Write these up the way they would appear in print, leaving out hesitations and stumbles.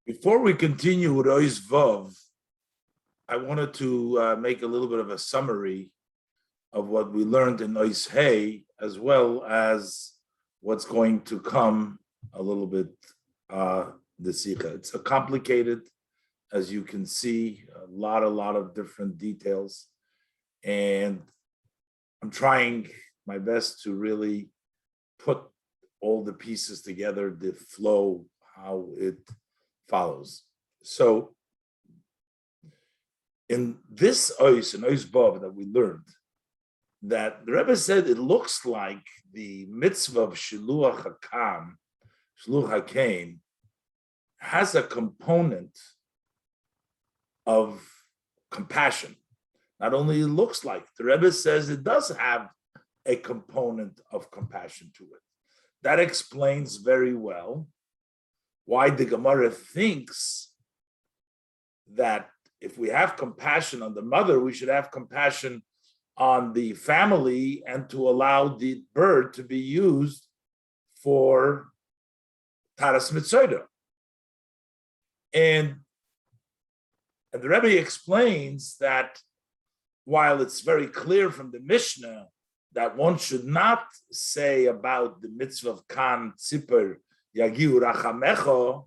Before we continue with Ois Vov, I wanted to make a little bit of a summary of what we learned in Ois Hey, as well as what's going to come a little bit the sicha. It's a complicated, as you can see, a lot of different details, and I'm trying my best to really put all the pieces together, the flow, how it follows. So in this Ois, in Ois Bov that we learned, that the Rebbe said it looks like the mitzvah of Shiluach HaKain, has a component of compassion. Not only it looks like, the Rebbe says it does have a component of compassion to it. That explains very well why the Gemara thinks that if we have compassion on the mother, we should have compassion on the family and to allow the bird to be used for Taras Mitzvah. And the Rebbe explains that while it's very clear from the Mishnah that one should not say about the mitzvah of Kan Tzipor Yagiu Rachamecho,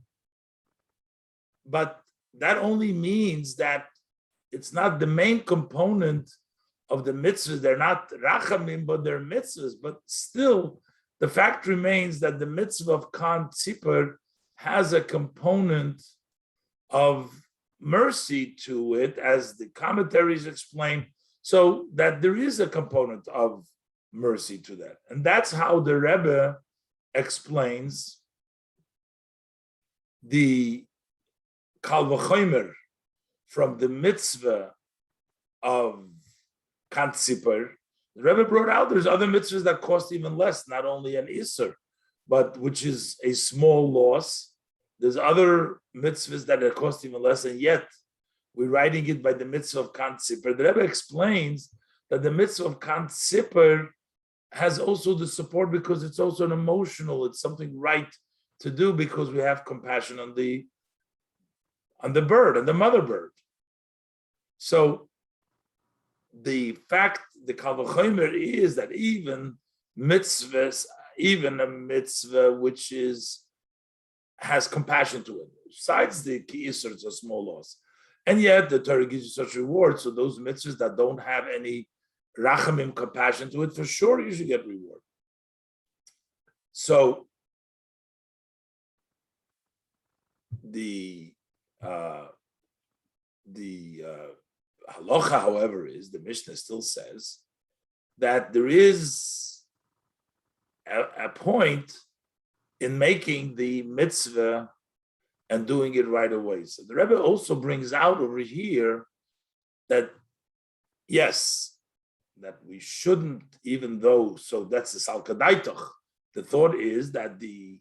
but that only means that it's not the main component of the mitzvahs. They're not rachamim, but they're mitzvahs. But still, the fact remains that the mitzvah of Kan Tzipor has a component of mercy to it, as the commentaries explain, so that there is a component of mercy to that. And that's how the Rebbe explains the Kal V'chomer from the mitzvah of Kan Tzipor. The Rebbe brought out there's other mitzvahs that cost even less, not only an Isser, but which is a small loss. There's other mitzvahs that cost even less, and yet we're writing it by the mitzvah of Kan Tzipor. The Rebbe explains that the mitzvah of Kan Tzipor has also the support because it's also an emotional, it's something right to do because we have compassion on the bird, on the mother bird. So the fact, the Kal V'chomer is that even mitzvahs, even a mitzvah which has compassion to it, besides the Ki Isser, it's a small loss. And yet the Torah gives you such reward. So those mitzvahs that don't have any rachamim, compassion to it, for sure you should get reward. So the halacha, however, is the Mishnah still says that there is a point in making the mitzvah and doing it right away. So the Rebbe also brings out over here that, yes, that we shouldn't, even though, so that's the Salkadaitoch. The thought is that the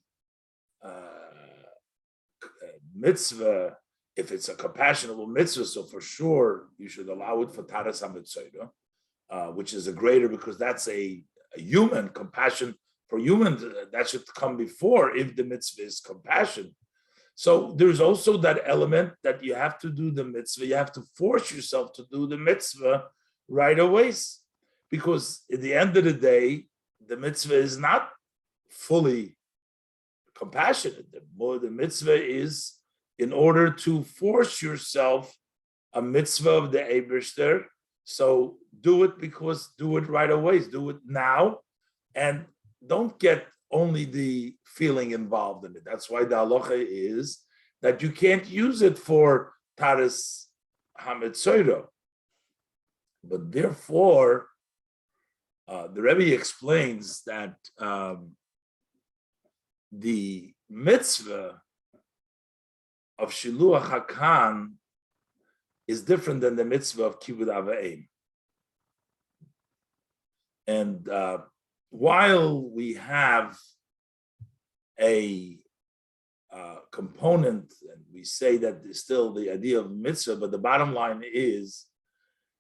mitzvah, if it's a compassionable mitzvah, so for sure you should allow it for Taras HaMitzvah, which is a greater, because that's a human compassion for humans, that should come before if the mitzvah is compassion. So there's also that element that you have to do the mitzvah, you have to force yourself to do the mitzvah right away, because at the end of the day, the mitzvah is not fully compassionate. The mitzvah is in order to force yourself a mitzvah of the Eibishter. So do it right away, do it now, and don't get only the feeling involved in it. That's why the halacha is that you can't use it for Taras HaMitzvah. But therefore, the Rebbe explains that the mitzvah of Shiluach HaKan is different than the mitzvah of Kibud Av V'Em. And while we have a component, and we say that there's still the idea of mitzvah, but the bottom line is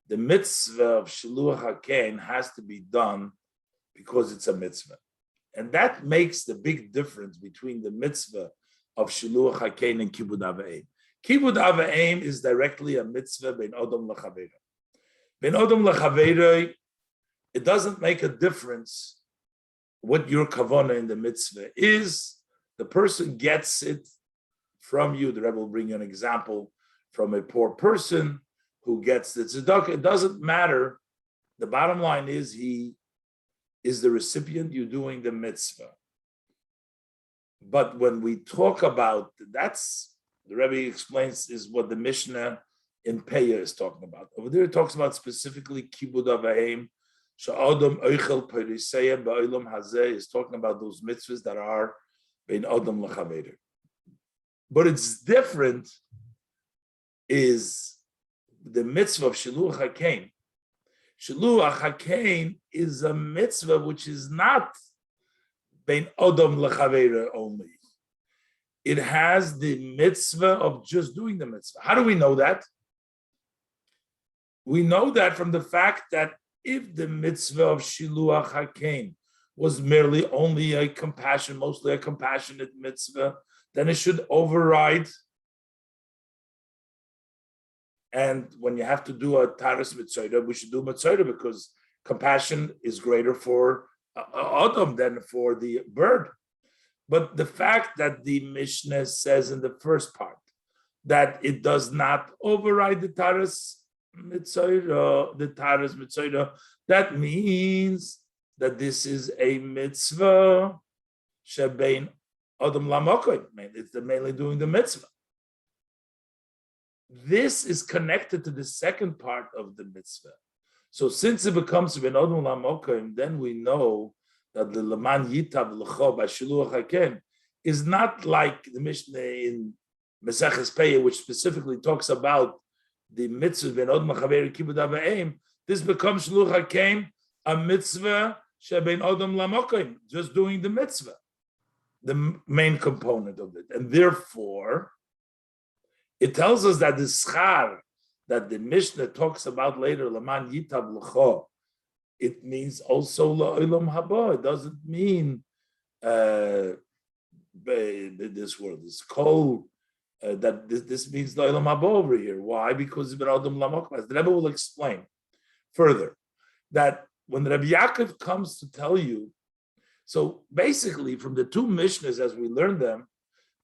the mitzvah of Shiluach HaKen has to be done because it's a mitzvah. And that makes the big difference between the mitzvah of Shiluach HaKein and Kibud Av V'Eim. Kibud Av V'Eim is directly a mitzvah ben Odom L'Chaveiroi. Ben Odom L'Chaveiroi, it doesn't make a difference what your kavanah in the mitzvah is. The person gets it from you. The Rebbe will bring you an example from a poor person who gets the tzedakah. It doesn't matter. The bottom line is he is the recipient, you're doing the mitzvah. But when we talk about, that's, the Rebbe explains, is what the Mishnah in Peah is talking about. Over there it talks about specifically Kibud Av V'Eim, Sha'odom Oichel Periseyah Ba'olam Hazeh, is talking about those mitzvahs that are Bein Odom L'Chaveiroi. But it's different is the mitzvah of Shiluach HaKein. Shiluach HaKein is a mitzvah which is not Bein Odom L'Chaveiroi only. It has the mitzvah of just doing the mitzvah. How do we know that? We know that from the fact that if the mitzvah of Shiluach HaKein was merely only a compassion, mostly a compassionate mitzvah, then it should override. And when you have to do a taras mitzvah, we should do mitzvah because compassion is greater for Adam than for the bird. But the fact that the Mishnah says in the first part that it does not override the taras mitzvah, that means that this is a mitzvah shebein Adam lamokoy. It's mainly doing the mitzvah. This is connected to the second part of the mitzvah. So since it becomes ben Adam lamokoy, then we know that the Laman Yitav L'cho by Shiluach HaKein is not like the Mishnah in Maseches Peah, which specifically talks about the mitzvah ben Odom L'Chaveiroi Kibud Av V'Eim. This becomes Shiluach HaKein, a mitzvah shebein Odom lamokoy, just doing the mitzvah, the main component of it. And therefore, it tells us that the schar that the Mishnah talks about later, Laman Yitav L'cho, it means also la'olam haba. It doesn't mean this word. It's called that this means la'olam haba over here. Why? Because ben Adam lamokmas. The Rebbe will explain further that when Rabbi Yaakov comes to tell you, so basically from the two Mishnahs as we learn them,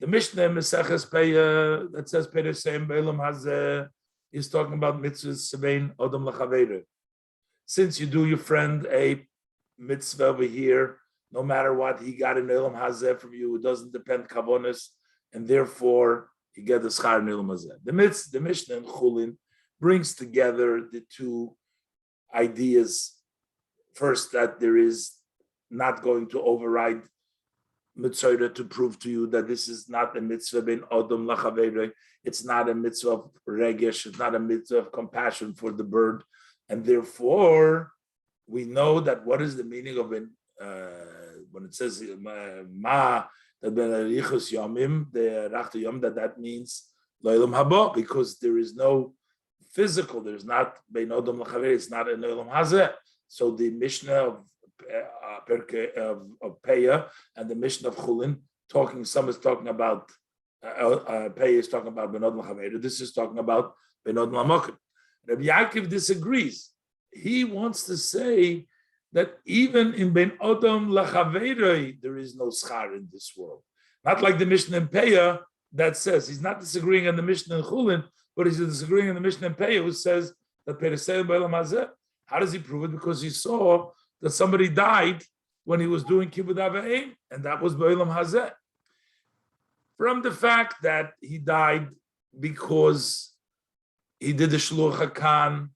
the Mishnah in Maseches Peah that says Pereseim B'Olam Hazeh is talking about mitzvahs Sebein Odom L'Chaveiroi. Since you do your friend a mitzvah over here, no matter what he got in Olam Hazeh from you, it doesn't depend kavonos, and therefore you get the schar in Olam Hazeh. The Mishnah in Chulin brings together the two ideas. First, that there is not going to override mitzvah to prove to you that this is not a mitzvah ben Odom L'Chaveiroi. It's not a mitzvah of regesh. It's not a mitzvah of compassion for the bird. And therefore, we know that what is the meaning of it when it says ma that means lo'olam haba, because there is no physical. There's not bein Odom L'Chaveiroi. It's not an Olam Hazeh. So the Mishnah of Peah and the Mishnah of Chulin some is talking about Peah is talking about ben Odom L'Chaveiroi. This is talking about ben Odom Lamokoy. Rabbi Yaakov disagrees. He wants to say that even in Ben Odom L'Chaveiroi, there is no schar in this world. Not like the Mishnah in Peah that says, he's not disagreeing on the Mishnah in Chulin, but he's disagreeing on the Mishnah in Peah who says that Pereseim B'Olam Hazeh. How does he prove it? Because he saw that somebody died when he was doing Kibud Av V'Eim, and that was B'Olam Hazeh. From the fact that he died because he did the Shluch HaKan,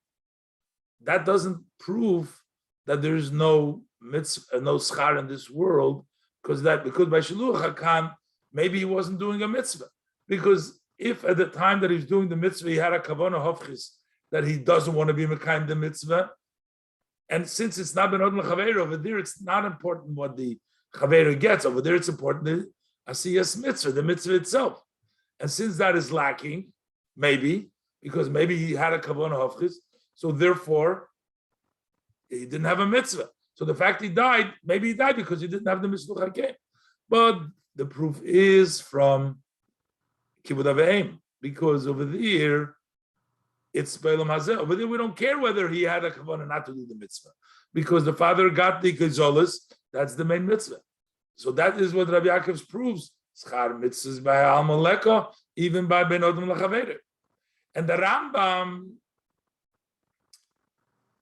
that doesn't prove that there is no mitzvah, no schar in this world, because by Shluch HaKan, maybe he wasn't doing a mitzvah. Because if at the time that he was doing the mitzvah, he had a kavanah hofchis, that he doesn't want to be mekayim the mitzvah, and since it's not ben Odom L'Chaveiroi, over there it's not important what the Chaveiroi gets. Over there it's important the asiyas mitzvah, the mitzvah itself. And since that is lacking, maybe, because maybe he had a kavanah hofchis, so therefore he didn't have a mitzvah. So the fact he died, maybe he died because he didn't have the mitzvah HaKein. But the proof is from kibud aveim, because over there it's beilam hazeh. Over there we don't care whether he had a kavanah not to do the mitzvah, because the father got the gezolas. That's the main mitzvah. So that is what Rabbi Yaakov proves. Schar mitzvahs by Almaleka, even by Ben Odom Lachaveir. And the Rambam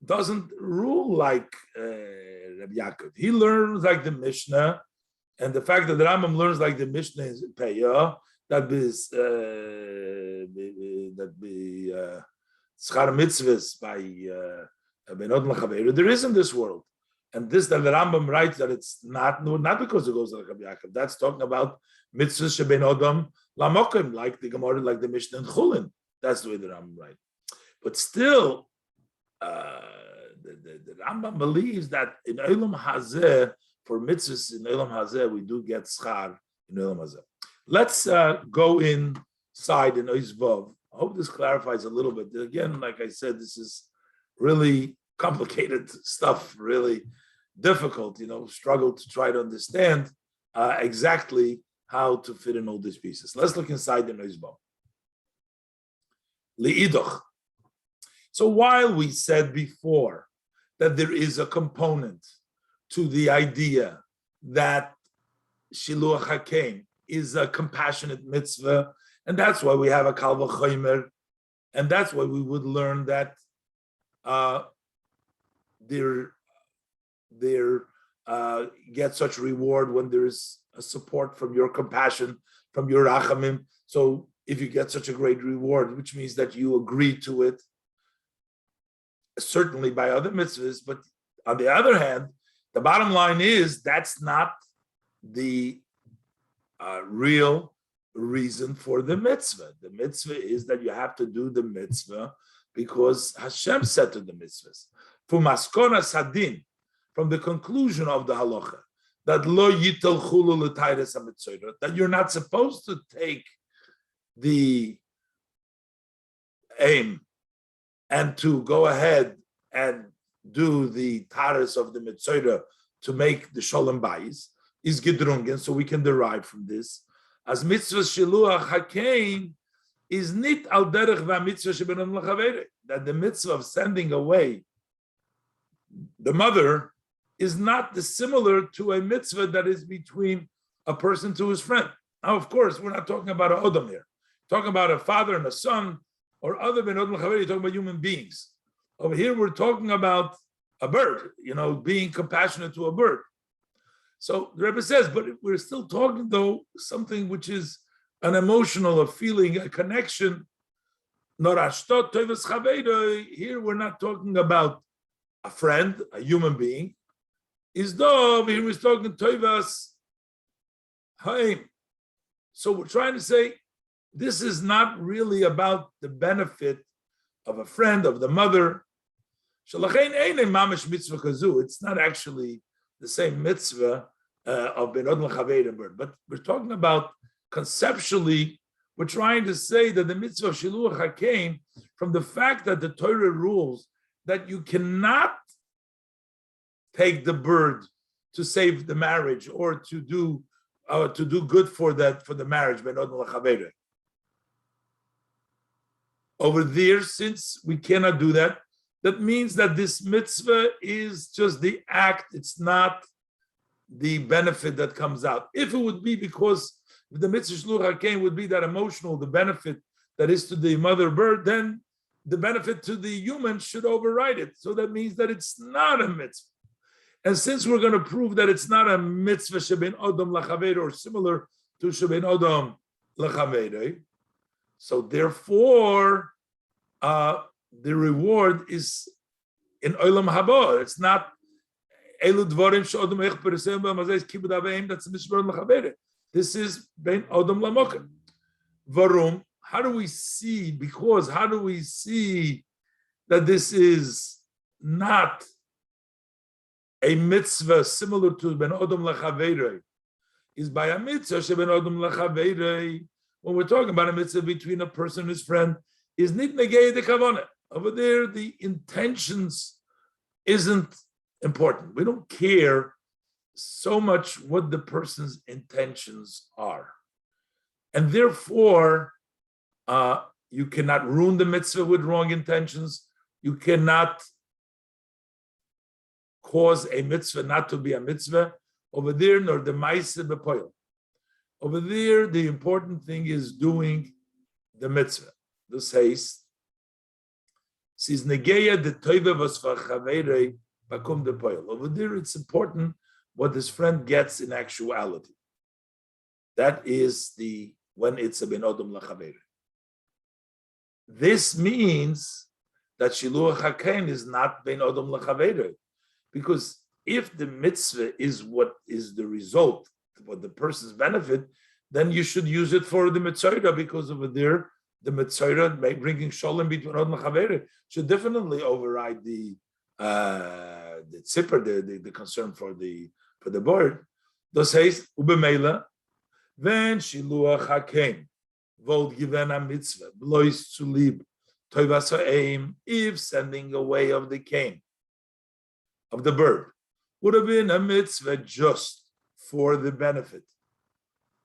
doesn't rule like Rabbi Yaakov. He learns like the Mishnah, and the fact that the Rambam learns like the Mishnah is Peya, that be schar mitzvahs by Ben Odom Lachaveir. There is in this world. And this that the Rambam writes that it's not because it goes like Rabbi Yaakov. That's talking about mitzvahs shebein odom lamokim, like the Gemara, like the Mishnah and Chulin. That's the way the Rambam writes. But still, the Rambam believes that in Olam Hazeh, for mitzvahs in Olam Hazeh, we do get schar in Olam Hazeh. Let's go inside in Ois Vav. I hope this clarifies a little bit. Again, like I said, this is really complicated stuff, really difficult, struggle to try to understand exactly how to fit in all these pieces. Let's look inside the Noizbah. Li'idoch. So while we said before that there is a component to the idea that Shiluach HaKeim is a compassionate mitzvah, and that's why we have a Kal V'chomer, and that's why we would learn that get such reward when there's a support from your compassion, from your rachamim. So if you get such a great reward, which means that you agree to it, certainly by other mitzvahs. But on the other hand, the bottom line is that's not the real reason for the mitzvah. The mitzvah is that you have to do the mitzvah because Hashem said to the mitzvahs. Fumaskona sadin, from the conclusion of the halacha, that lo yitel chulu l'tayres hamitzvah, that you're not supposed to take the aim and to go ahead and do the tares of the mitzvah to make the shalom bayis, is gedrungen, so we can derive from this as mitzvah shiluach hakein is nit al derech v'amitzvah shebenom l'chavere, that the mitzvah of sending away the mother is not similar to a mitzvah that is between a person to his friend. Now, of course, we're not talking about an odom here. We're talking about a father and a son, or other ben odom l'chavere, you're talking about human beings. Over here, we're talking about a bird, being compassionate to a bird. So the Rebbe says, but we're still talking, though, something which is an emotional, a feeling, a connection. Here we're not talking about a friend, a human being. Here we're talking toivas haim. So we're trying to say this is not really about the benefit of a friend, of the mother. It's not actually the same mitzvah of ben odom l'chavei bird, but we're talking about conceptually. We're trying to say that the mitzvah of shiluach hakeim, from the fact that the Torah rules that you cannot take the bird to save the marriage or to do good for the marriage, ben odom l'chavei. Over there, since we cannot do that, that means that this mitzvah is just the act, it's not the benefit that comes out. If it would be because the mitzvah shluch hakeim would be that emotional, the benefit that is to the mother bird, then the benefit to the human should override it. So that means that it's not a mitzvah. And since we're going to prove that it's not a mitzvah shebein odom l'chavei or similar to shebein odom l'chavei, so therefore the reward is in olam haba. It's not elu dvarim she'odom ech peresem b'mazais kibud aveim. That's mitzvah l'chavei. This is bein odom lamokim. Varum. How do we see that this is not a mitzvah similar to ben odom l'chavei? Is by a mitzvah she'ben odom l'chavei. When we're talking about a mitzvah between a person and his friend, is nit negei de kavanah. Over there, the intentions isn't important. We don't care so much what the person's intentions are. And therefore, You cannot ruin the mitzvah with wrong intentions. You cannot cause a mitzvah not to be a mitzvah. Over there, nor the ma'aseh b'poil. Over there, the important thing is doing the mitzvah. This says, over there, it's important what his friend gets in actuality. That is when it's a ben odom lachaveirei. This means that shiluach hakein is not ben odom lachaveirei, because if the mitzvah is what is the result, for the person's benefit, then you should use it for the mitzvah, because over there, the mitzvah bringing shalom between odom lachaveirei should definitely override the tzipper, the concern for the bird. Das heißt, ubemeila, wenn shiluach hakein Vold given a mitzvah, blois zu lieb, toivas ha'eim, if sending away of the cane, of the bird, would have been a mitzvah just for the benefit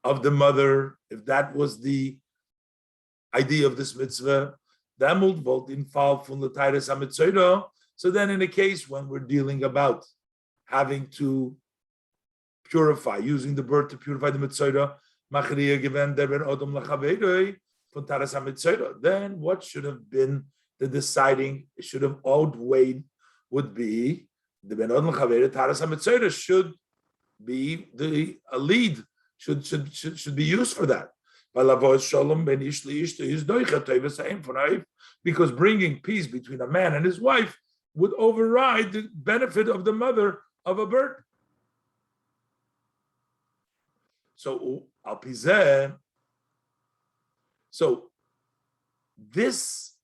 of the mother, if that was the idea of this mitzvah, damult volt in fall from the Teitzei ha-mitzvah. So then in a case when we're dealing about having to purify, using the bird to purify the mitzvah, then what should have been the deciding, it should have outweighed, would be the ben odom lachaveirei taras ha-mitzvah should be a lead, should be used for that. Because bringing peace between a man and his wife would override the benefit of the mother of a bird. So this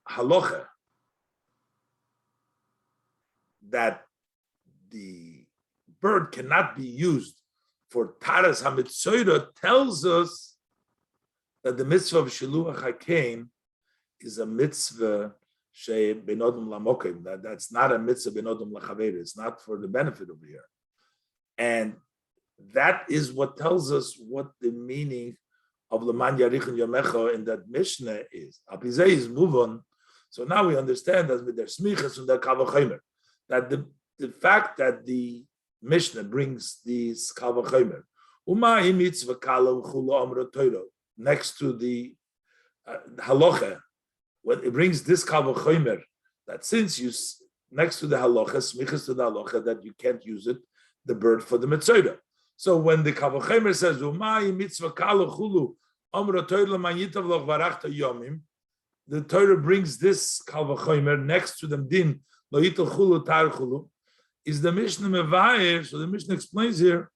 halacha that the bird cannot be used for taras ha-mitzvah tells us that the mitzvah of shiluach hakein is a mitzvah she ben odom lamokim. That's not a mitzvah ben odom lachaveirei. It's not for the benefit over here. And that is what tells us what the meaning of Leman Yarichon Yomecha in that Mishnah is. Apizei is move on. So now we understand that with their smichas and their kavachomer, that the fact that the Mishnah brings these kavachomer, next to the halacha, when it brings this kavachomer, that since you next to the halacha, smichas to the halacha, that you can't use it, the bird for the mitzvah. So when the Kavachemer says, the Torah brings this Kavachemer next to them din, is the Mishnah Mevayer. So the Mishnah explains here,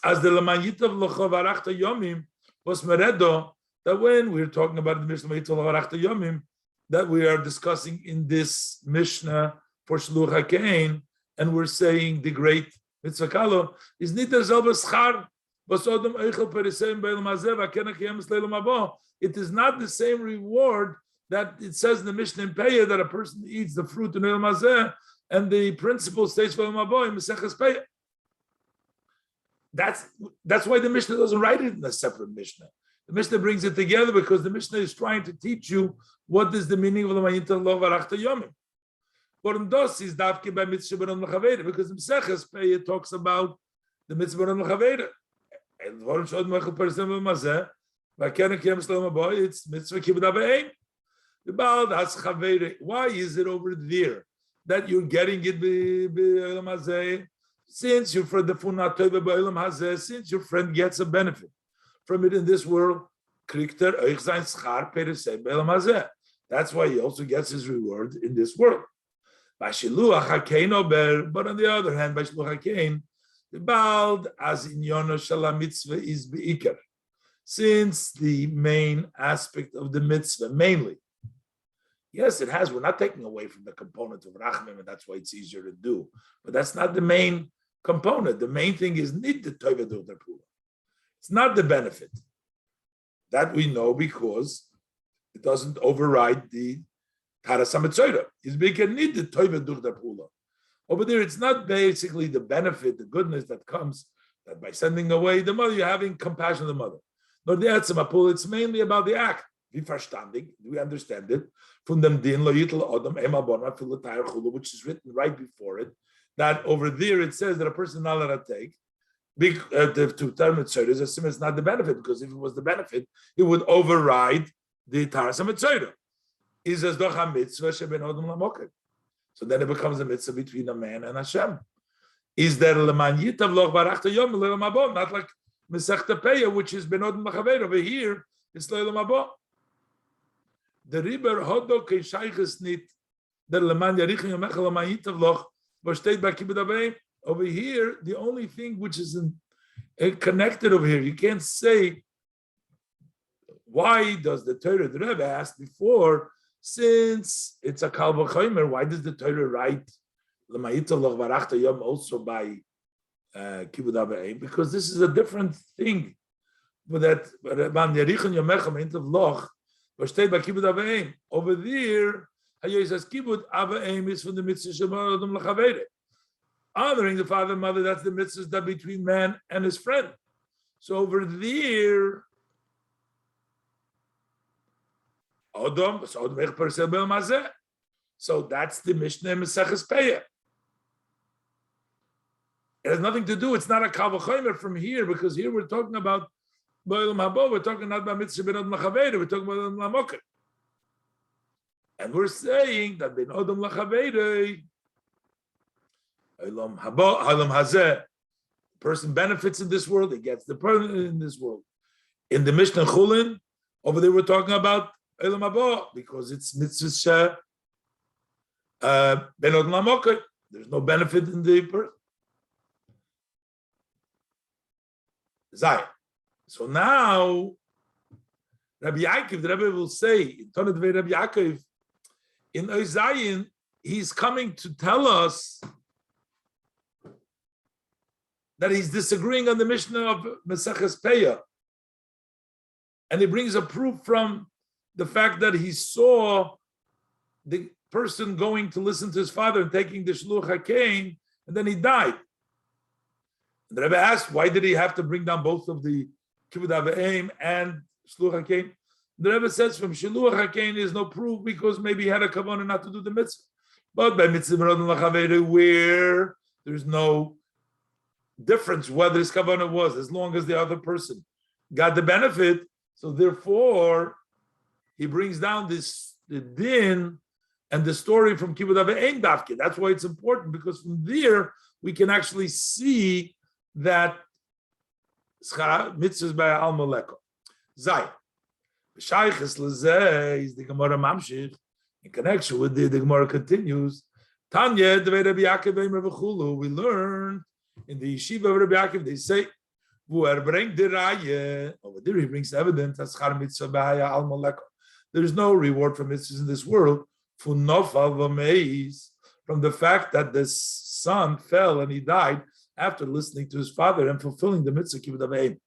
as the Lamanyitav Lochavarachta Yomim was Meredo, that when we're talking about the Mishnah Lochavarachta Yomim, that we are discussing in this Mishnah for Shluch HaKein, and we're saying the great mitzvah kalo is niter selber schar was odem eichel perisem be'elam hazeh v'kenach yemes leilam haba. It is not the same reward that it says in the Mishnah in Peah that a person eats the fruit in eilam hazeh, and the principle states for eilam haba in Maseches Peah. That's why the Mishnah doesn't write it in a separate Mishnah. The Mishnah brings it together because the Mishnah is trying to teach you what is the meaning of the Mayinta Lo Varachta Yomim. But this is dafke by mitzvah ben odom lachaveirei, because the Maseches Peah talks about the mitzvah ben odom lachaveirei. And it's mitzvah kibbud avein. The Baal has chaveirei. Why is it over there that you're getting it b'olam hazeh? Since your friend the funat tova b'olam hazeh, since your friend gets a benefit from it in this world, krikter euch sein schar perisei b'olam hazeh. That's why he also gets his reward in this world. But on the other hand, by Shiluach HaKein, the Bald as in Yono Shala Mitzvah is Be'ikar. Since the main aspect of the mitzvah, mainly, yes, it has, we're not taking away from the component of Rachmim, and that's why it's easier to do. But that's not the main component. The main thing is Nid the Toiva Dur Pula. It's not the benefit. That we know because it doesn't override the Taras HaMitzvah. It's because need the Toiva Dur Pula. Over there, it's not basically the benefit, the goodness that comes that by sending away the mother, you're having compassion of the mother. nor the etzem apul. It's mainly about the act. We understand it from them din lo yitel adam ema bona filatayr chulu, which is written right before it. That over there it says that a person is not allowed to take. To term it so it's not the benefit, because if it was the benefit, it would override the taras mitzvah. Is as doch a mitzvah sheben odom lamoket. So then it becomes a mitzvah between a man and Hashem. Is there leman yitav loch barachta yom le'olam haba, not like Masechta Peya, which is ben odom lachaver. Over here, it's le'olam haba. The riber hodo keishayches nit der leman yarichin yomech leman yitav loch v'shteit b'kibud abeim. Over here, the only thing which is connected over here, you can't say, why does the Torah, the Rebbe asked before, since it's a Kal V'chomer, why does the Torah write L'mayita Loch Varachta Yom also by Kibud Abeim? Because this is a different thing. But that Man Yerichon Yomecha Meintav Loch V'shtei by Kibud Abeim. Over there, Hayoy says Kibud Abeim is from the mitzvah Shema Odom L'Chavere. Honoring the father and mother, that's the mitzvah that between man and his friend. So over there, so that's the Mishnah in Maseches Peya. It has nothing to do, it's not a Kal V'chomer from here, because here we're talking about B'olam Haba, we're talking not about Mitzvah Ben Odom L'Chavere, we're talking about Odom L'Moker. And we're saying that Ben Odom L'Chavere, Olam Haba, Olam Hazeh, person benefits in this world, he gets the person in this world. In the Mishnah Chulin, over there we're talking about Olam Haba, because it's mitzvah ben odom lamoker. There's no benefit in the person. Zay. So now, Rabbi Yaakov, the Rebbe will say, in Tonat Vei Rabbi Yaakov, in Ozayin, he's coming to tell us that he's disagreeing on the Mishnah of Maseches Peya. And he brings a proof from the fact that he saw the person going to listen to his father and taking the Shluch HaKein, and then he died. And the Rebbe asked, why did he have to bring down both of the Kibud Aveim and Shluch HaKein? The Rebbe says from Shluch HaKein is no proof, because maybe he had a kavanah not to do the mitzvah. But by mitzvah where there's no difference whether his kavanah was, as long as the other person got the benefit. So therefore, he brings down the din and the story from Kibud Aveim Dafke. That's why it's important, because from there we can actually see that mitzvahs by al maleko. Zay. B'shayches lezeh is the Gemara mamshich in connection with the Gemara continues. Tanya devei Rabbi Yaakov v'Eimer v'chulu. We learn in the yeshiva of Rabbi Yaakov, they say, over there he brings evidence as schar mitzvah b'haya al maleko. There is no reward for mitzvahs in this world. From the fact that the son fell and he died after listening to his father and fulfilling the mitzvah kibud aveim.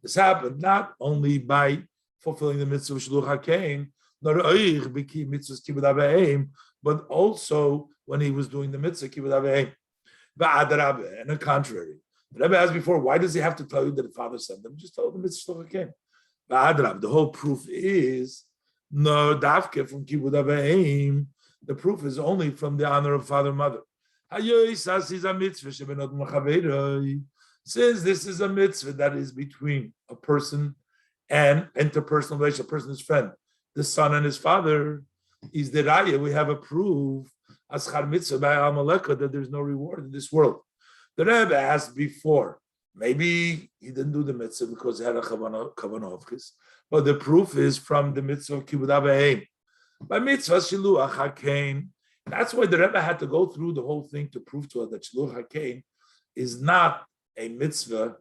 This happened not only by fulfilling the mitzvah shluch hakein, but also when he was doing the mitzvah kibud aveim. And the contrary. The Rebbe asked before, why does he have to tell you that the father sent them? Just tell them it's shluch hakein. The whole proof is no dafke from kibud aveim. The proof is only from the honor of father and mother. Since this is a mitzvah that is between a person and interpersonal relationship, a person's friend, the son and his father, is the raya. We have a proof as char mitzvah by Amalekah that there's no reward in this world. The Rebbe asked before, maybe he didn't do the mitzvah because he had a kavanah of his, but the proof is from the mitzvah of kibud aveim. By mitzvah shiluach hakein. That's why the Rebbe had to go through the whole thing to prove to us that shiluach hakein is not a mitzvah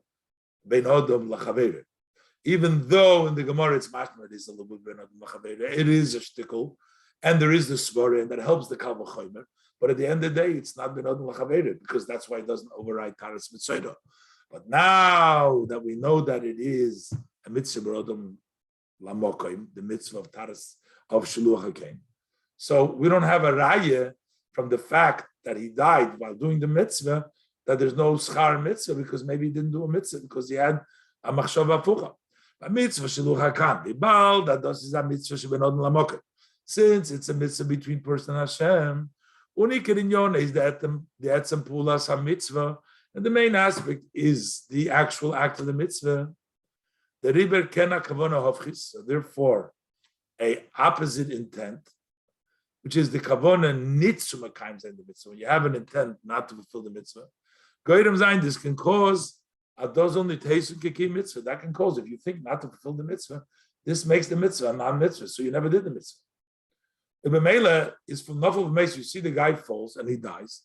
ben odom lachaver. Even though in the Gemara it's mashma, it is a little bit ben odom lachaver. It is a shtickle, and there is the svara, and that helps the kal v'chomer. But at the end of the day, it's not ben odom lachaver, because that's why it doesn't override taras mitzvah. But now that we know that it is a mitzvah ben odom lamokim, the mitzvah of taras of shiluach hakein. So we don't have a raya from the fact that he died while doing the mitzvah that there's no schar mitzvah because maybe he didn't do a mitzvah because he had a machshava afucha. A mitzvah shiluch hakan bibal that does is a mitzvah shebenod lamoket. Since it's a mitzvah between person and Hashem, unikir inyon is that the etzem pulas ha-mitzvah, and the main aspect is the actual act of the mitzvah. The riber kena kavona hofchis, so therefore, a opposite intent, which is the kavona nitzu makayim zayin the mitzvah. When you have an intent not to fulfill the mitzvah, goyim zayin, this can cause ados only teisun keki mitzvah. That can cause, if you think not to fulfill the mitzvah, this makes the mitzvah a non-mitzvah, so you never did the mitzvah. The b'meila is from nafel b'meis. You see the guy falls and he dies.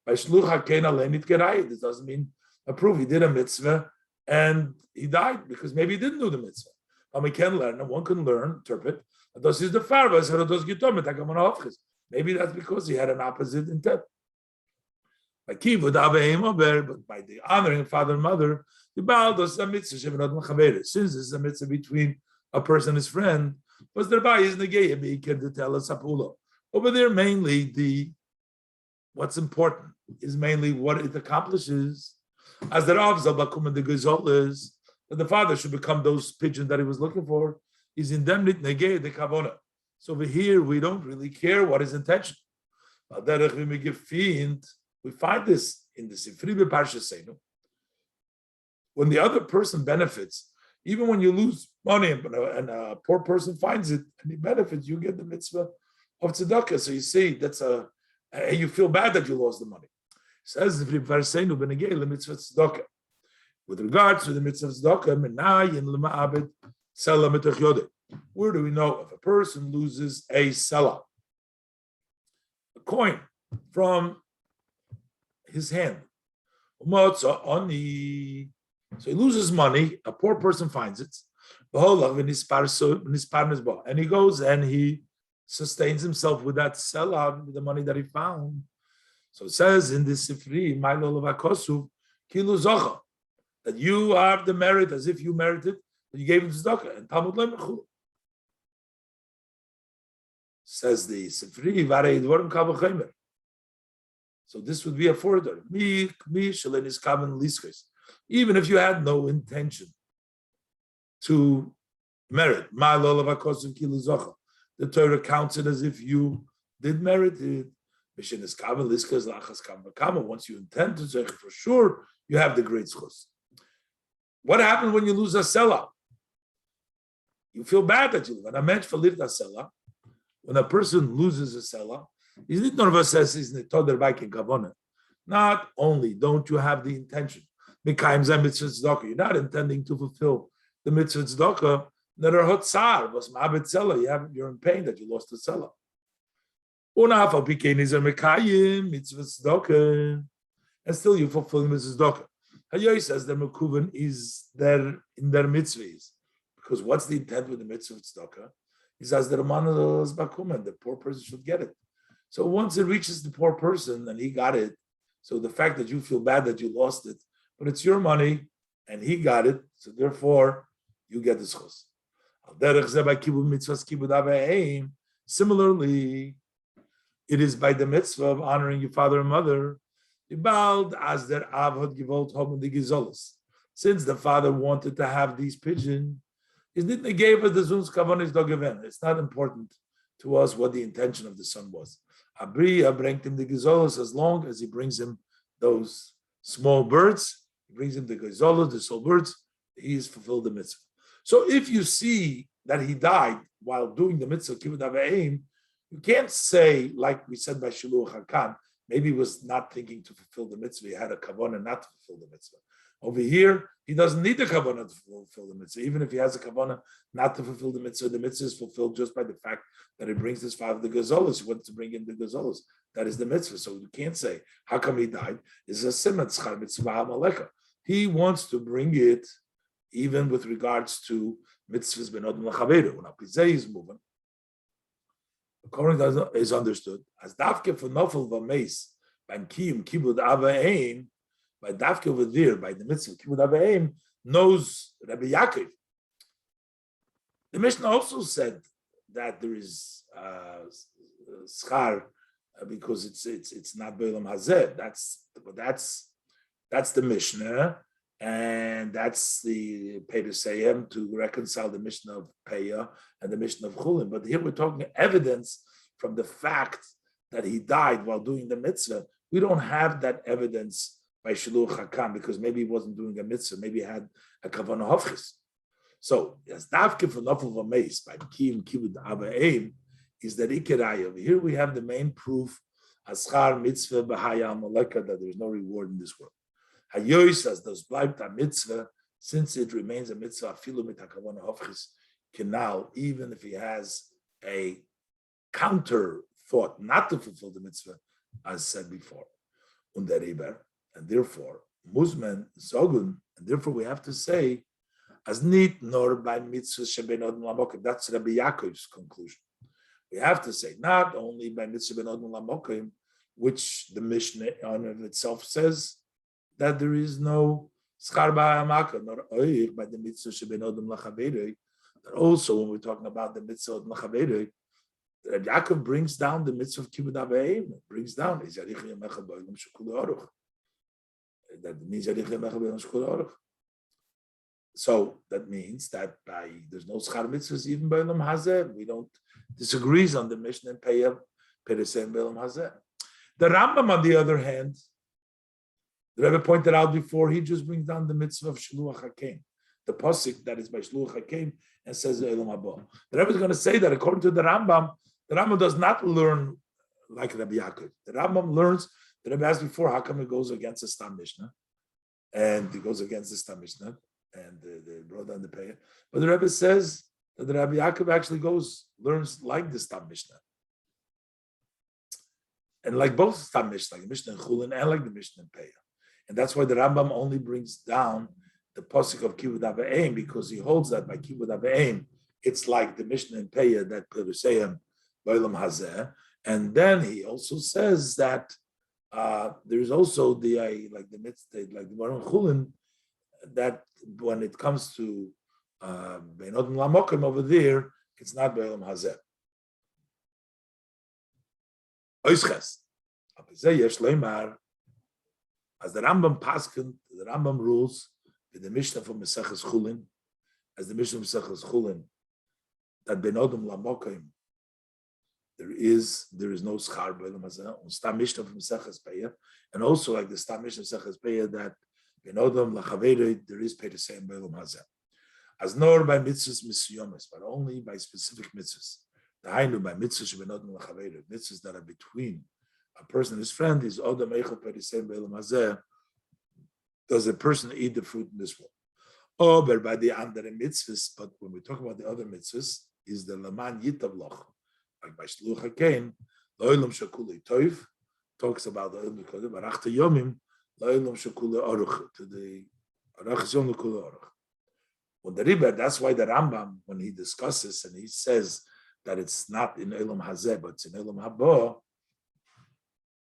By shluch hakein alenit gerayit. This doesn't mean a proof he did a mitzvah and he died because maybe he didn't do the mitzvah. But we can learn, and one can learn, interpret. This is the farvas. Maybe that's because he had an opposite intent. By kivud aveim ober, but by the honoring father and mother, the baal does a mitzvah shevenot mechaveres. Since this is a mitzvah between a person and his friend, was thereby is negayah beikir to tell us apulo. Over there, mainly what's important is mainly what it accomplishes. As the Rav Zalbakum and the Gezol is that the father should become those pigeons that he was looking for. Is indemnit negayah the kavona. So over here, we don't really care what his intention. We find this in the Sifri B'Parsha Seinu. When the other person benefits, even when you lose money and a poor person finds it and he benefits, you get the mitzvah of tzedakah. So you see, you feel bad that you lost the money. It says the mitzvah tzedakah. With regards to the mitzvah tzedakah, where do we know if a person loses a selah, a coin from his hand? So he loses money, a poor person finds it, and he goes and he sustains himself with that selah, with the money that he found. So it says in this Sifri, that you have the merit as if you merited, that you gave him tzedakah. And Talmud Lemechul says the Sifri, Varei Dvorim Kal V'Chomer. So this would be a further. Even if you had no intention to merit, the Torah counts it as if you did merit it. Once you intend to say, for sure, you have the great schus. What happens when you lose a selah? You feel bad that you lose. And I meant for lift a selah. When a person loses a selah, not only don't you have the intention, you're not intending to fulfill the mitzvah tzedakah, you're in pain that you lost the selah. And still you fulfill mitzvah tzedakah. Hayoy says the mekuven is there in their mitzvahs. Because what's the intent with the mitzvah tzedakah? He says the the poor person should get it. So once it reaches the poor person and he got it, so the fact that you feel bad that you lost it, but it's your money and he got it, so therefore you get the schos. Similarly, it is by the mitzvah of honoring your father and mother. Since the father wanted to have these pigeons, it's not important to us what the intention of the son was. Abriya brings him the gezolos as long as he brings him those small birds. He brings him the gezolos, the small birds. He's fulfilled the mitzvah. So if you see that he died while doing the mitzvah kibbud avayim, you can't say like we said by Shiluch Hakan. Maybe he was not thinking to fulfill the mitzvah. He had a kavanah not to fulfill the mitzvah. Over here, he doesn't need the kavanah to fulfill the mitzvah. Even if he has a kavanah not to fulfill the mitzvah is fulfilled just by the fact that he brings his father the gazolos. He wanted to bring in the gazolos. That is the mitzvah. So you can't say, how come he died? It's a siman tzchar mitzvah amaleka. He wants to bring it even with regards to mitzvahs benod l'chaveru. When Apizei is moving, according to is understood as dafke for nofel v'meis beim kiyum kibud avaim. By dafke over there, by the mitzvah kibud avaim, knows Rabbi Yaakov. The Mishnah also said that there is schar because it's not beilam hazeh. That's That's the Mishnah, and that's the Teitzei to reconcile the Mishnah of Peah and the Mishnah of Chulin. But here we're talking evidence from the fact that he died while doing the mitzvah. We don't have that evidence by Shiluch Hakam because maybe he wasn't doing a mitzvah, maybe he had a kavanah hofchis. So, as Davke for Nafel Vameis by Kiyum Kibud Abaim is that Ikerayev. Here we have the main proof, Aschar Mitzvah Bahaya Amaleka, that there's no reward in this world. Hayois as does bleibt a mitzvah, since it remains a mitzvah, afilu mit hakavana hofchis kenal, even if he has a counter thought not to fulfill the mitzvah, as said before. Und der Reber, and therefore, Musman Zogun, and therefore we have to say, as nit nor by mitzvah sheben odom lamokim. That's Rabbi Yaakov's conclusion. We have to say not only by mitzvah ben odom lamokim, which the Mishnah on of itself says that there is no schar ba'amaka, nor oich by the mitzvah sheben odom lachaverei. That also, when we're talking about the mitzvah of lachaverei, Rabbi Yaakov brings down the mitzvah of kibbud aveim. Brings down is yarich yamecha ba'olam shekul aruch. That means yarich yamecha ba'olam shekul aruch. So that means that there's no schar mitzvahs even by Olam Hazeh. We don't disagrees on the Mishnah and Peah, Peresem Olam Hazeh. The Rambam, on the other hand, the Rebbe pointed out before, he just brings down the mitzvah of Shluach Hakeim, the pasuk that is by Shluach Hakeim, and says Olam Haba. The Rebbe is going to say that according to the Rambam does not learn like Rabbi Yaakov. The Rambam learns. The Rebbe asked before, how come it goes against the Stam Mishnah, and it goes against the Stam Mishnah. And they brought down the Peah. But the Rebbe says that the Rabbi Yaakov actually learns like the Stam Mishnah. And like both Stam Mishnah, like the Mishnah in Chulin and like the Mishnah in Peah. And that's why the Rambam only brings down the pasuk of Kibud Aveim, because he holds that by Kibud Aveim, it's like the Mishnah in Peah that Peruseim Ba'olam Hazeh. And then he also says that there's also the like the mitzvah, like the Baruch Chulin, that when it comes to Bein Odom Lamokim over there, it's not Ba'olam Hazeh. Oisches. As the Rambam paskin, the Rambam rules in the Mishnah from Maseches Chulin, as the Mishnah of Maseches Chulin, that Bein Odom Lamokim, there is no schar Ba'olam Hazeh. And Stam Mishnah from Maseches Peah, and also like the Stam Mishnah of Maseches Peah that in Odom lachaverei there is Teitzei in Ba'olam Hazeh. As nor by mitzvahs misyomes, but only by specific mitzvahs. The hainu by mitzvahs ben Odom lachaverei, mitzvahs that are between a person and his friend is Odom eichel Teitzei in Ba'olam Hazeh. Does a person eat the fruit in this world? Or by the andere mitzvahs, but when we talk about the other mitzvahs, is the laman yitavloch, like by Shluch Hakein, lo'olam shakuli toiv, talks about the olam shakuli, barachta yomim, to the when the Rebbe, that's why the Rambam, when he discusses and he says that it's not in Olam Hazeh, but it's in Olam Haba,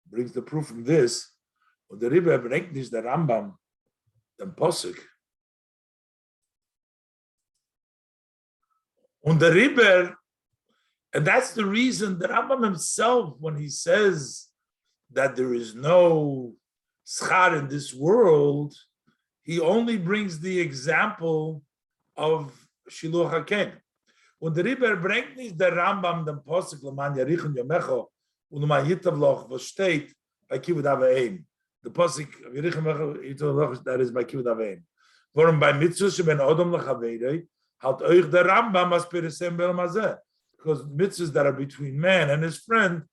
brings the proof from this. When the Rebbe brings the Rambam, the Posuk, and the Rebbe, and that's the reason the Rambam himself, when he says that there is no schar in this world, he only brings the example of Shiluch Hakein. When the Rebbe brings the Rambam, the Posuk Laman Yarichon Yomecho, Unuman Yitavloch, was steht by Kibud Aveim. The Posuk Yarichon Yomecho, that is by Kibud Aveim. Warum by Mitzvah Sheben Odom Lachaverei, halt euch the Rambam as Peresem Ba'olam Hazeh. Because mitzvahs that are between man and his friend,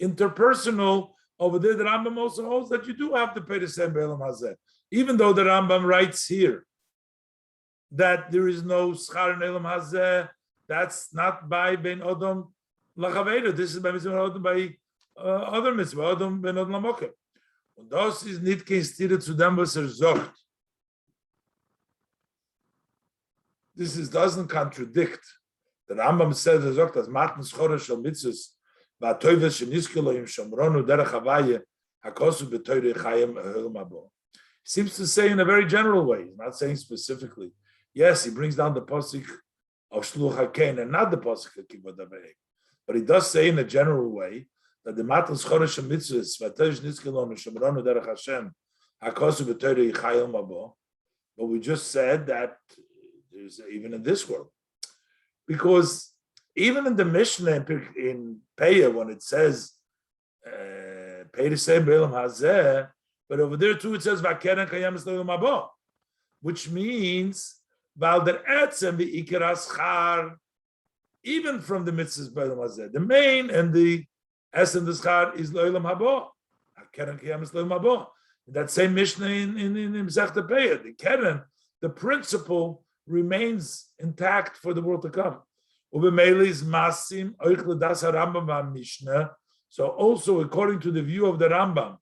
interpersonal. Over there, the Rambam also holds that you do have to pay the same Ba'olam Hazeh. Even though the Rambam writes here that there is no schar in Olam Hazeh, that's not by Ben Odom Lachaveira. This is by Mitzvah Odom by other Mitzvah, Odom Ben Odom Lamokim. Und das ist nicht kein Stire zu dem, was sagt. This doesn't contradict. The Rambam says, sagt, dass Matan Schora Shal Mitzvahs seems to say in a very general way. He's not saying specifically. Yes, he brings down the pasuk of Shluch Hakein and not the pasuk of Kibud Aveim. But he does say in a general way that the Matan Schorish Mitzvahs V'Toiv Nizkelon Shomronu Derech Hashem But we just said that there's even in this world. Because even in the Mishnah in Peah, when it says, but over there too it says, which means, even from the mitzvahs, the main and the essence of the schar is lo'olam haba. That same Mishnah in Masechta Peah, the keren, the principle remains intact for the world to come. So also according to the view of the Rambam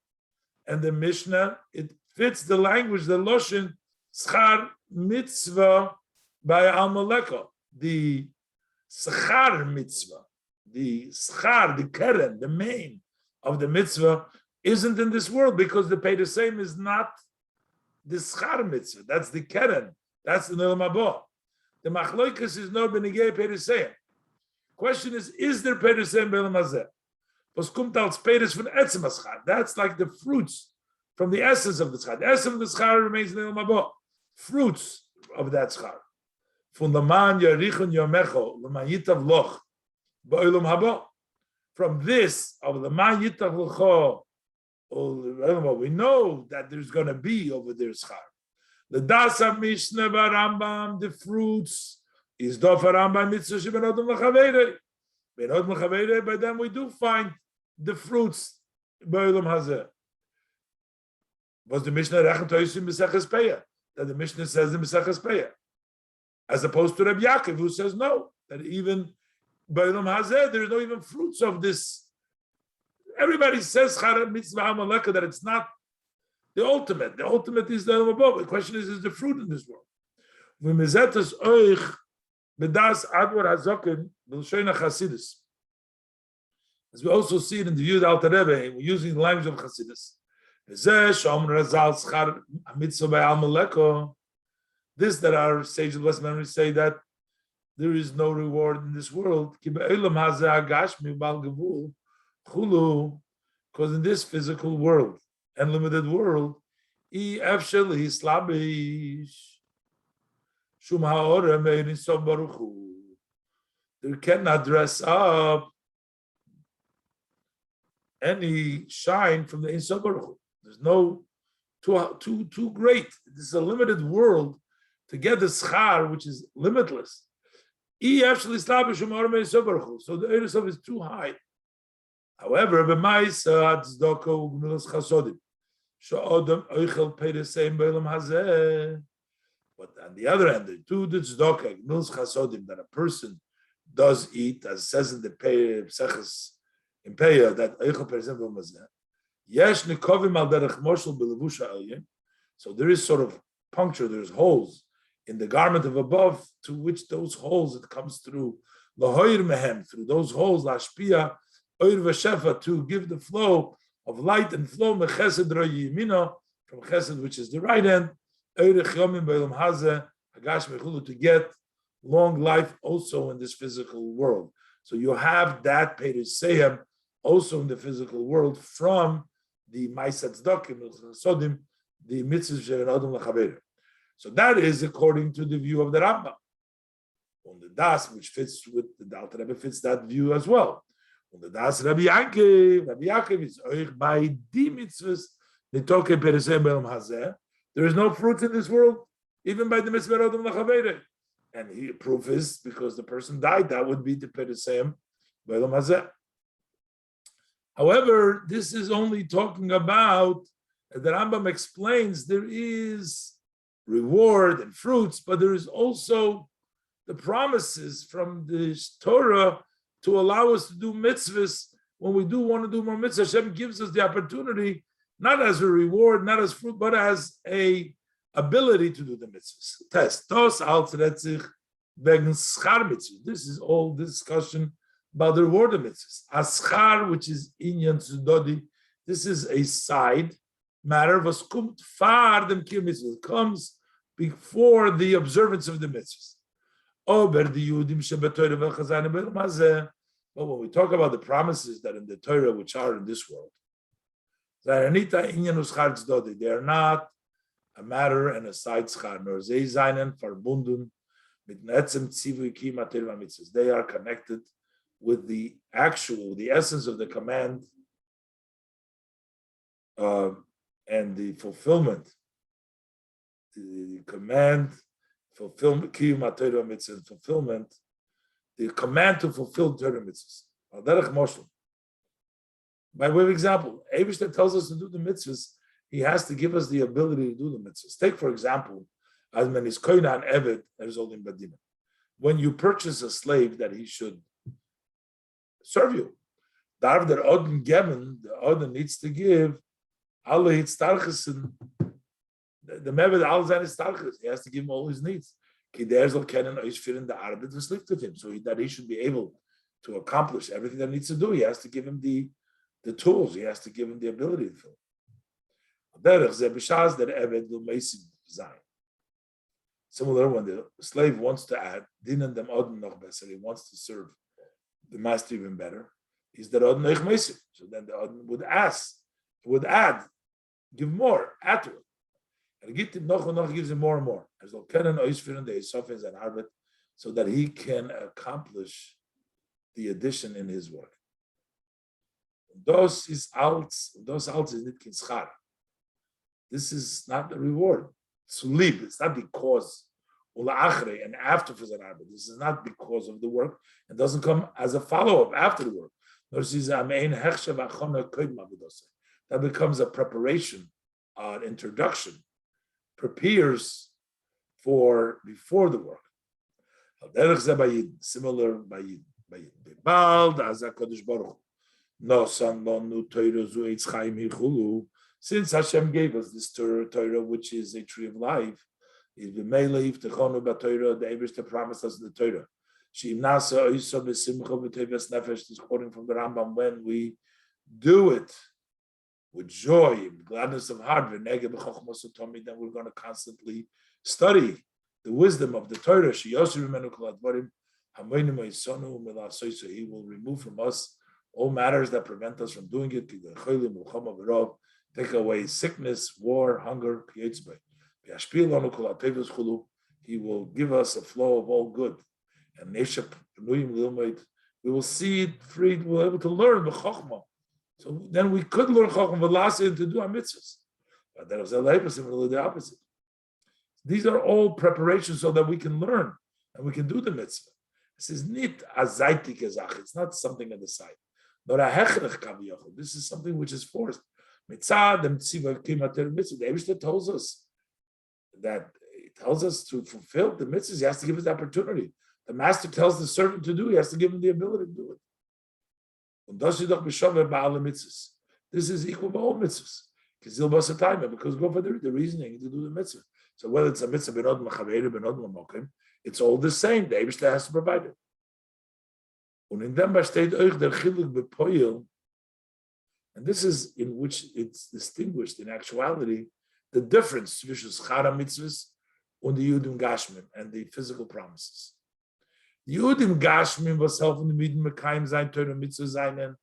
and the Mishnah, it fits the language, the Loshin, schar mitzvah by Al-Maleko, the schar mitzvah, the schar, the keren, the main of the mitzvah isn't in this world because the pay the same is not the schar mitzvah. That's the keren. That's the Nilam Haba. The machloikas is no benigay pay the same. Question is there pay the same be'elam hazeh? Was kommt als peiris von etzem schar? That's like the fruits from the essence of the schar. The essence of the schar remains in the Nilam Haba. Fruits of that schar. Von the man yarichon yomecho l'man yitav loch ba'olam haba. From this of the man yitav locho. We know that there's going to be over there schar. The dasa mishnah Rambam, the fruits is dofa Rambam mitzvah shebenodom l'chaveirei. Benodom l'chaveirei, by then we do find the fruits ba'olam hazeh. Was the mishnah rechem toisim b'seches peah? That the mishnah says in b'seches peah, as opposed to Rabbi Yaakov who says no, that even ba'olam hazeh there is no even fruits of this. Everybody says Chara Mitzvah Amaleka that it's not the ultimate. The ultimate is the above. The question is the fruit in this world? As we also see it in the view of the Alter Rebbe, we're using the language of Chassidus. This that our sages of blessed memory say that there is no reward in this world. Because in this physical world and limited world, there cannot dress up any shine from the Ein Sof Baruch Hu. There's no too great. This is a limited world to get the schar, which is limitless. So the Ein Sof is too high. However, but on the other hand, the two tzedakah, gmilas chasodim, that a person does eat, as it says in the Pseches in Peah, that oichel peresem b'mazeh. Yesh nikovim al derech moshel b'levusha elyon. So there is sort of puncture, there's holes in the garment of above, to which those holes it comes through lahoir mehem, through those holes lashpia. To give the flow of light and flow from chesed, which is the right hand, to get long life also in this physical world. So you have that Perisayim also in the physical world from the Ma'aseh Tzedakah, the mitzvahs. So that is according to the view of the Rambam. On the Das, which fits with the Alter Rebbe, fits that view as well. Und das Rabbi Yaakov is euch by die mitzvahs nitoke peresem be'elam hazeh. There is no fruit in this world, even by the mitzvah rodom lachaveirei. And the proof is because the person died, that would be the peresem be'elam hazeh. However, this is only talking about, the Rambam explains, there is reward and fruits, but there is also the promises from the Torah to allow us to do mitzvahs. When we do want to do more mitzvahs, Hashem gives us the opportunity, not as a reward, not as fruit, but as a ability to do the mitzvahs. Test. This is all discussion about the reward of mitzvahs. Aschar, which is inyan tzudodi, this is a side matter. Was kommt far dem kir mitzvah, comes before the observance of the mitzvahs. But when we talk about the promises that in the Torah which are in this world, They are not a matter and a side schar, nor sie seinen verbunden mit netzem tzivui ki matir v'mitzvos. They are connected with the essence of the command and the fulfillment. The command, fulfillment, ki matir v'mitzvos, fulfillment, the command to fulfill Torah mitzvahs. By way of example, Eibishter tells us to do the mitzvahs, he has to give us the ability to do the mitzvahs. Take, for example, as when is koina and eved, there's only badina. When you purchase a slave that he should serve you, Darv der Odin geben, the Odin needs to give, alle hitztarchesen, the meved al seine starches, he has to give him all his needs. So that he should be able to accomplish everything that he needs to do, he has to give him the tools, he has to give him the ability to fill. Similar, when the slave wants to add, he wants to serve the master even better, is that Odin noch meisiv. So then the Odin would add, give more, add to it. And gives him more and more. So that he can accomplish the addition in his work. This is not schar. This is not the reward. It's not because and after for the arbeit. This is not because of the work. It doesn't come as a follow-up after the work. That becomes a preparation, an introduction, prepares for before the work. Similar by since Hashem gave us this Torah, which is a tree of life, is the Eibishter promised us the Torah. This is quoting from the Rambam, when we do it with joy, gladness of heart, then we're going to constantly study the wisdom of the Torah. He will remove from us all matters that prevent us from doing it. Take away sickness, war, hunger. He will give us a flow of all good. And we will see it free, we'll be able to learn the Chokhmah. So then we could learn Chokhmah to do our mitzvahs. But that was the opposite. These are all preparations so that we can learn and we can do the mitzvah. This is nit azaitik ezach. It's not something on the side. This is something which is forced. The Eibishter tells us that to fulfill the mitzvahs, he has to give us the opportunity. The master tells the servant to do, he has to give him the ability to do it. This is equal to all mitzvahs. Because go for the reasoning to do the mitzvah. So whether it's a mitzvah it's all the same. The Eibishter has to provide it. And this is in which it's distinguished in actuality, the difference between schara mitzvahs and the Yudim Gashmin and the physical promises. The Yudim Gashmin was helping the Midim Mekayim Zayin Torah Mitzvah Zayin.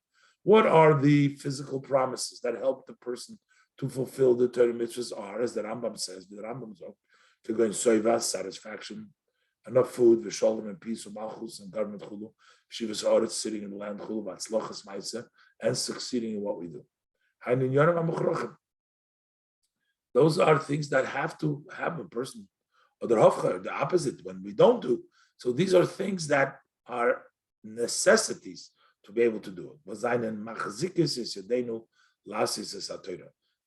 What are the physical promises that help the person to fulfill the Torah mitzvahs are, as the Rambam says, the Rambam says, to go in soivas, satisfaction, enough food, v'sholem and peace, u'malchus and government chulu, shivas haaretz, sitting in the land chulu, v'atzlochas ma'aseh, and succeeding in what we do. Those are things that have to have a person, or the opposite, when we don't do. So these are things that are necessities to be able to do it.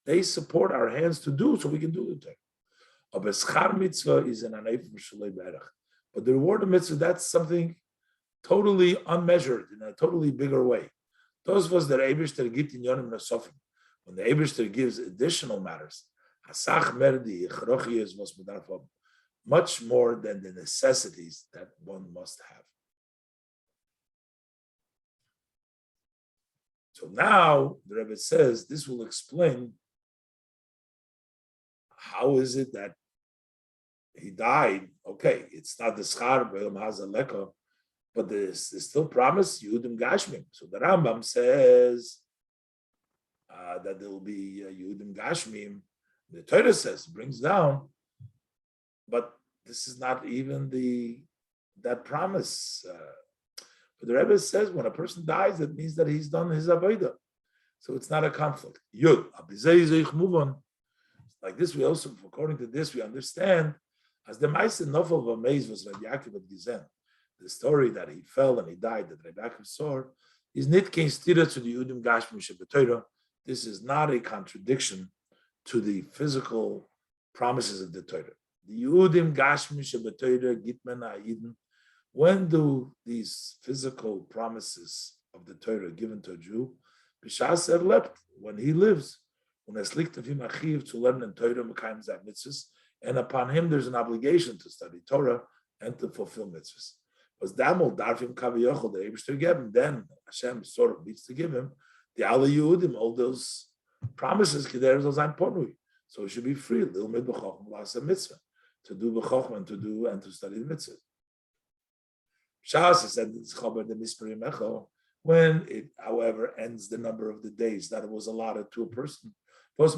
They support our hands to do, so we can do the Torah. But the reward of mitzvah, that's something totally unmeasured in a totally bigger way. Those was the Eibishter gibt in Yonim Nosofim. When the Eibishter gives additional matters, much more than the necessities that one must have. So now the Rebbe says this will explain how is it that he died. Okay, it's not the schar hazaleka, but there's still promise Yudim Gashmim. So the Rambam says that there will be Yehudim Gashmim. The Torah says, brings down, but this is not even that promise. But the Rebbe says when a person dies, that means that he's done his avodah. So it's not a conflict. Yud, move on. Like this, we also, according to this, we understand as the Meister Nofel of Amaze was Rabbi Yaakov at Gizen. The story that he fell and he died, that Rabbi Yaakov saw, is nit kein stira to the Yehudim Gashmim shebeTorah. This is not a contradiction to the physical promises of the Torah. The Yehudim Gashmim shebeTorah Gitmen Ha'idin. When do these physical promises of the Torah given to a Jew? B'shas lept, when he lives. When es liegt auf him achiv to learn in Torah mekayim zeh mitzvahs, and upon him there's an obligation to study Torah and to fulfill mitzvahs. Was damol darfim kaviyachol the Eibishter gave him. Then Hashem sort of needs to give him the ala Yehudim, all those promises kider zol zayin ponui. So he should be free. L'ilmed b'chochma l'aseh mitzvah, to do b'chochma and to study the mitzvah. Shas said it's chaber the misperim echo when it, however, ends the number of the days that it was allotted to a person. Which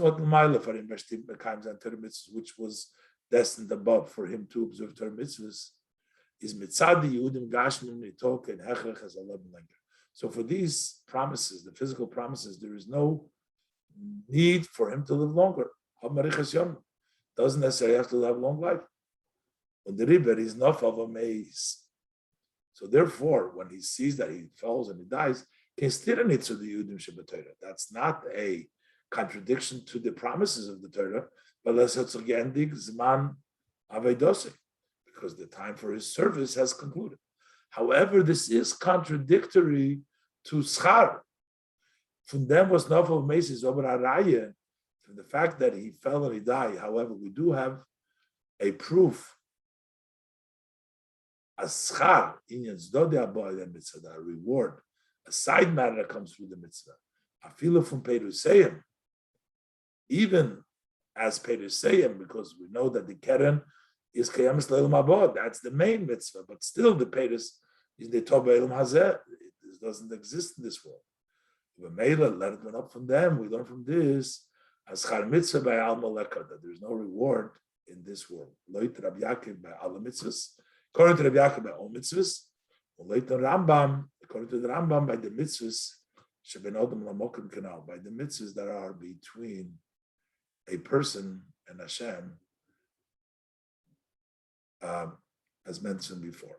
was destined above for him to observe Torah mitzvahs, is mitzadi Yehudim Gashmim Nitok and Hechrech as 11 langer. So for these promises, the physical promises, there is no need for him to live longer. Doesn't necessarily have to have long life. When the river is not of a maze. So therefore, when he sees that he falls and he dies, that's not a contradiction to the promises of the Torah, but because the time for his service has concluded. However, this is contradictory to schar. From them was nafal mesis over araya, from the fact that he fell and he died. However, we do have a proof. A schar, a reward, a side matter that comes through the mitzvah. I feel from Peruseim, even as Peruseim, because we know that the keren is Kayamis Leilam Abod. That's the main mitzvah, but still the Perus is the Tov Eilam Hazeh. It doesn't exist in this world. V'meila, let it went up from them. We learn from this as Char Mitzvah by Al Maleka, that there's no reward in this world. Loit Rabbi Yaakov by Al Mitzvahs. According to Rabbi Yaakov by all mitzvahs, Loit Rambam, according to the Rambam by the mitzvahs, Shebenodam Lamokim Kanal, by the mitzvahs that are between a person and Hashem, as mentioned before.